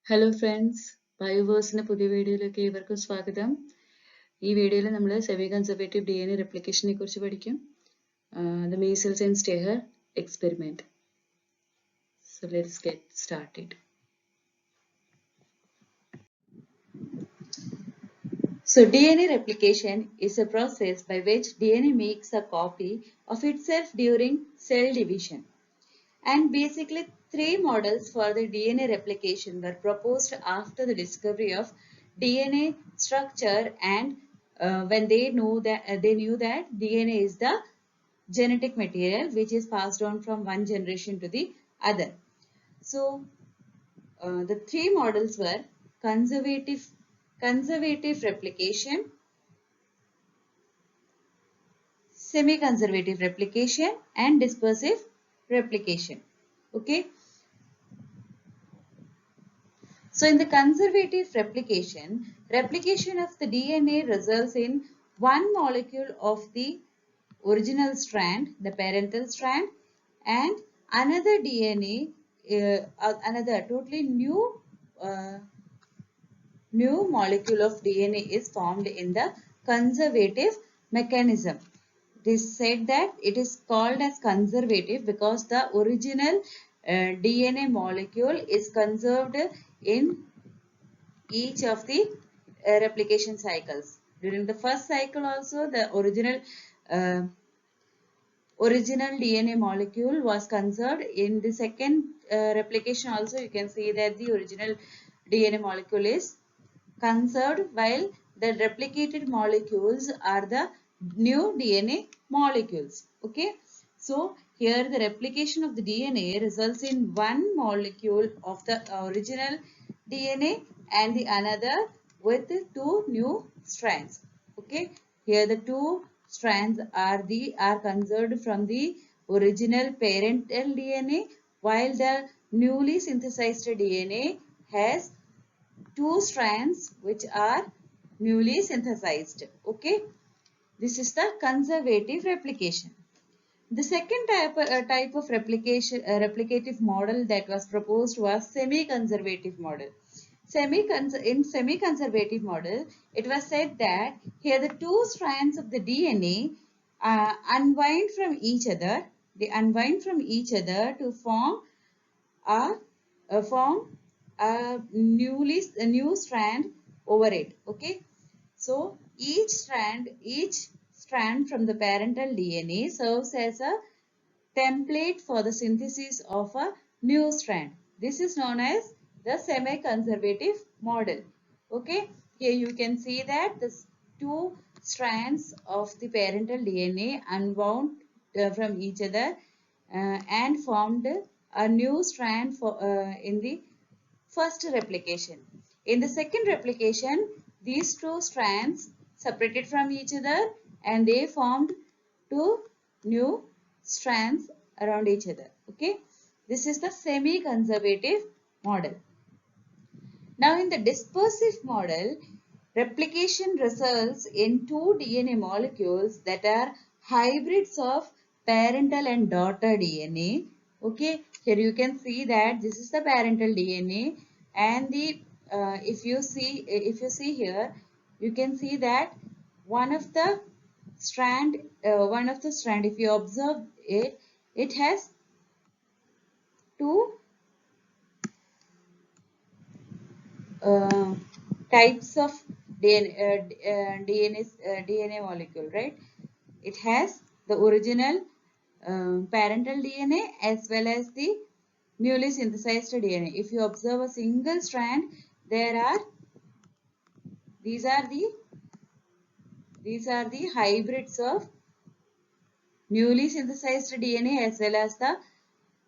Hello friends, ബയോവേഴ്സിന്റെ പുതിയ വീഡിയോയിലേക്ക് ഏവർക്കും സ്വാഗതം. ഈ വീഡിയോയിൽ നമ്മൾ സെമി കൺസർവേറ്റീവ് DNA റെപ്ലിക്കേഷനെ കുറിച്ച് പഠിക്കും. The measles and Stayher experiment. So let's get started. So DNA replication is a process by which DNA makes a copy of itself during cell division. And basically, three models for the DNA replication were proposed after the discovery of DNA structure, and when they knew that DNA is the genetic material which is passed on from one generation to the other. So the three models were conservative replication, semi-conservative replication, and dispersive replication. Okay. So in the conservative replication, replication of the DNA results in one molecule of the original strand, the parental strand, and another DNA, another totally new molecule of DNA is formed in the conservative mechanism. It is said that it is called as conservative because the original DNA molecule is conserved in each of the replication cycles. During the first cycle also, the original DNA molecule was conserved. In the second replication also, you can see that the original DNA molecule is conserved, while the replicated molecules are the new DNA molecules. Okay. So here the replication of the DNA results in one molecule of the original DNA and the another with two new strands. Okay. Here the two strands are conserved from the original parental DNA, while the newly synthesized DNA has two strands which are newly synthesized. Okay. This is the conservative replication. The second type of replicative model that was proposed was semi-conservative model. In semi-conservative model, it was said that here the two strands of the DNA unwind from each other. They unwind from each other to form a new strand over it. Okay. So each strand from the parental DNA serves as a template for the synthesis of a new strand. This is known as the semi-conservative model. Okay. Here you can see that the two strands of the parental DNA unwound from each other and formed a new strand in the first replication. In the second replication, these two strands separated from each other and they formed two new strands around each other. Okay. This is the semi-conservative model. Now in the dispersive model, replication results in two DNA molecules that are hybrids of parental and daughter DNA. Okay. Here you can see that this is the parental DNA, and the if you see here, you can see that one of the strand, if you observe it, it has two types of DNA molecule, right? It has the original parental DNA as well as the newly synthesized DNA. If you observe a single strand, these are the hybrids of newly synthesized DNA as well as the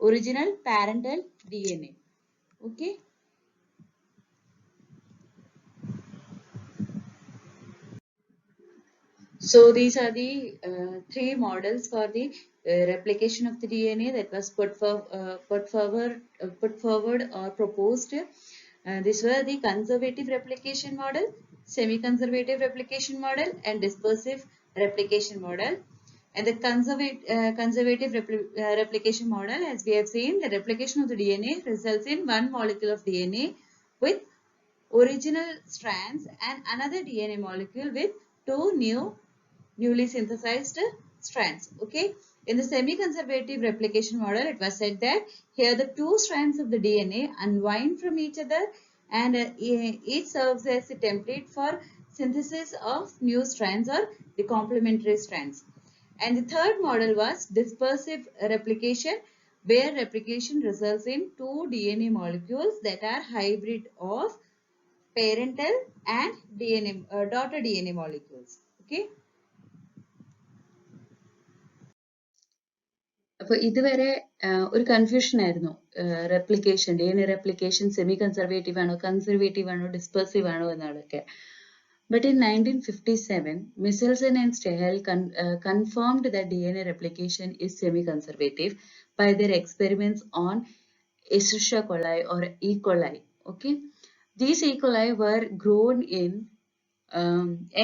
original parental DNA. Okay. So these are the three models for the replication of the DNA that was put forward or proposed. These were the conservative replication model, semi-conservative replication model, and dispersive replication model. And the conservative replication model, as we have seen, the replication of the DNA results in one molecule of DNA with original strands and another DNA molecule with two newly synthesized strands. Okay. In the semi-conservative replication model, it was said that here the two strands of the DNA unwind from each other and each serves as a template for synthesis of new strands or the complementary strands. And the third model was dispersive replication, where replication results in two DNA molecules that are hybrid of parental and DNA, daughter DNA molecules. Okay. അപ്പോൾ ഇതുവരെ ഒരു confusion ആയിരുന്നു replication DNA replication semi conservative ആണോ conservative ആണോ dispersive ആണോ എന്നുള്ളതൊക്കെ. But in 1957, Michelson and Stahel confirmed that DNA replication is semi-conservative by their experiments on Escherichia coli or E. coli. Okay, these E. coli were grown in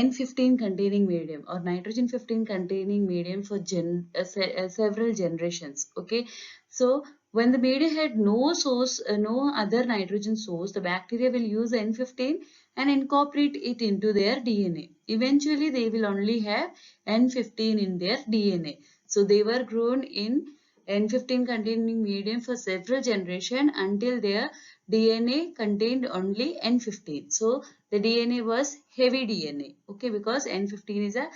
N15 containing medium or nitrogen 15 containing medium for several generations. Okay, so when the medium had no source, no other nitrogen source, the bacteria will use N15 and incorporate it into their DNA. Eventually, they will only have N15 in their DNA. So they were grown in N15 containing medium for several generations until their DNA contained only N15. So the DNA was heavy DNA. Okay, because N15 is a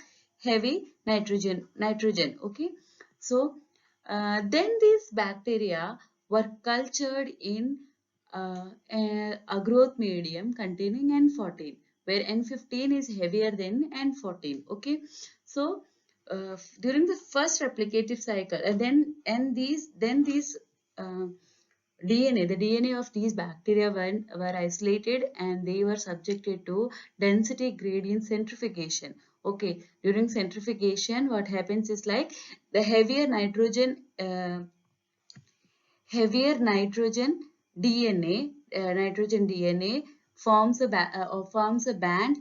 heavy nitrogen. Okay, so then these bacteria were cultured in a growth medium containing N14, where N15 is heavier than N14. Okay, so during the first replicative cycle, then these DNA, the DNA of these bacteria were isolated and they were subjected to density gradient centrifugation. Okay, during centrifugation, what happens is like the heavier nitrogen DNA forms a band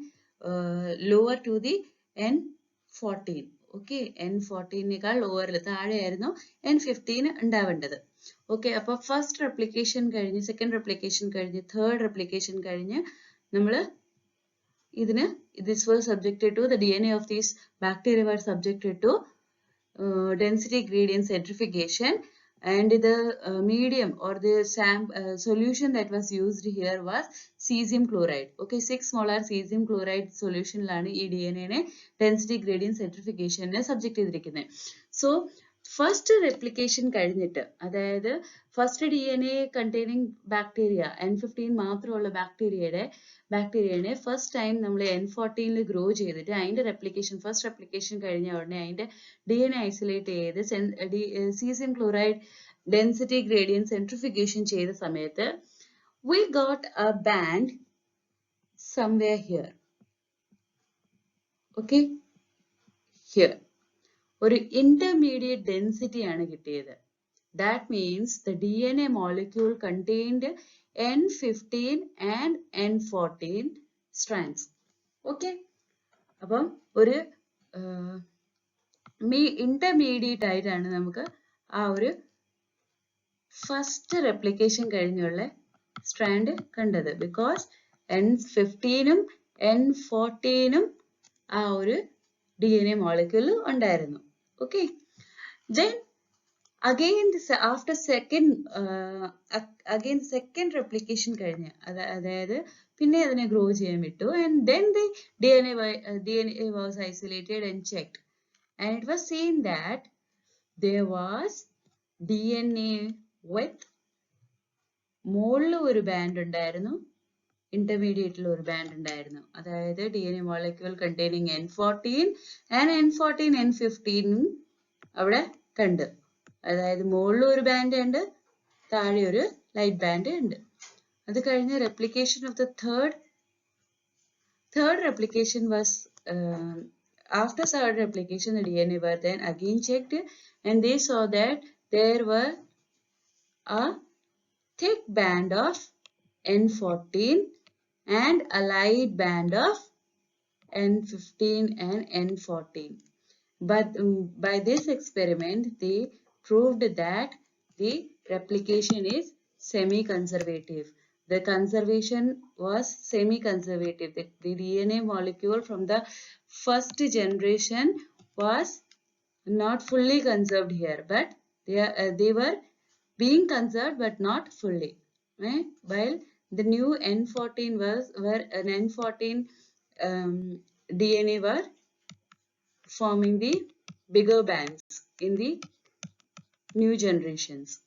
lower to the N14. Okay, N14 നേക്കാൾ lower താഴെയായിരുന്നു N15 ഉണ്ടാവേണ്ടത്. Okay, അപ്പോൾ first replication കഴിഞ്ഞ് second replication കഴിഞ്ഞ് third replication കഴിഞ്ഞ് നമ്മൾ ഇതിന് this was subjected to the DNA of these bacteria were subjected to density gradient centrifugation, and the medium or the solution that was used here was cesium chloride. Okay, 6 molar cesium chloride solution ലാണ് ഈ DNA നെ density gradient centrifugation നെ subject ചെയ്തിരിക്കുന്നത്. So first replication കഴിഞ്ഞിട്ട്, അതായത് first DNA containing bacteria N15 മാത്രമുള്ള ബാക്ടീരിയനെ first time നമ്മൾ N14 grow ചെയ്തിട്ട് അതിന്റെ ഫസ്റ്റ് റെപ്ലിക്കേഷൻ കഴിഞ്ഞ ഉടനെ അതിന്റെ DNA ഐസൊലേറ്റ് ചെയ്ത് സീസിയം ക്ലോറൈഡ് ഡെൻസിറ്റി ഗ്രേഡിയന്റ് സെൻട്രിഫിക്കേഷൻ ചെയ്ത സമയത്ത് we got a band somewhere here. Okay, here ഒരു intermediate density ആണ് കിട്ടിയത്. That means the DNA molecule contained N15 and N14 strands. Okay, അപ്പം ഒരു intermediate ആയിട്ടാണ് നമുക്ക് ആ ഒരു ഫസ്റ്റ് റെപ്ലിക്കേഷൻ കഴിഞ്ഞുള്ള സ്ട്രാൻഡ് കണ്ടത്. ബിക്കോസ് N15ഉം N14ഉം ആ ഒരു DNA molecule ഉണ്ടായിരുന്നു. Okay, then again after second replication കഴിഞ്ഞ് അതായത് പിന്നെ അതിനെ ഗ്രോ ചെയ്യാൻ വിട്ടു, and then the DNA was isolated and checked, and it was seen that there was DNA with മുകളിൽ ഒരു ബാൻഡ് ഉണ്ടായിരുന്നു, ഇന്റർമീഡിയറ്റിൽ ഒരു ബാൻഡ് ഉണ്ടായിരുന്നു. അതായത് DNA molecule containing N14 and N14 N15 അവിടെ കണ്ട്. അതായത് മുകളിൽ ഒരു ബാൻഡ് ഉണ്ട്, താഴെ ഒരു ലൈറ്റ് ബാൻഡ് ഉണ്ട്. അത് കഴിഞ്ഞ് replication of the third replication was after third replication the DNA were then again checked, and they saw that there were a thick band of N14 and a light band of N15 and N14. But by this experiment, they proved that the replication is semi-conservative. The conservation was semi-conservative. The DNA molecule from the first generation was not fully conserved here, but they were being conserved but not fully. Right? While the new N14 was where an N14 DNA were forming the bigger bands in the new generations.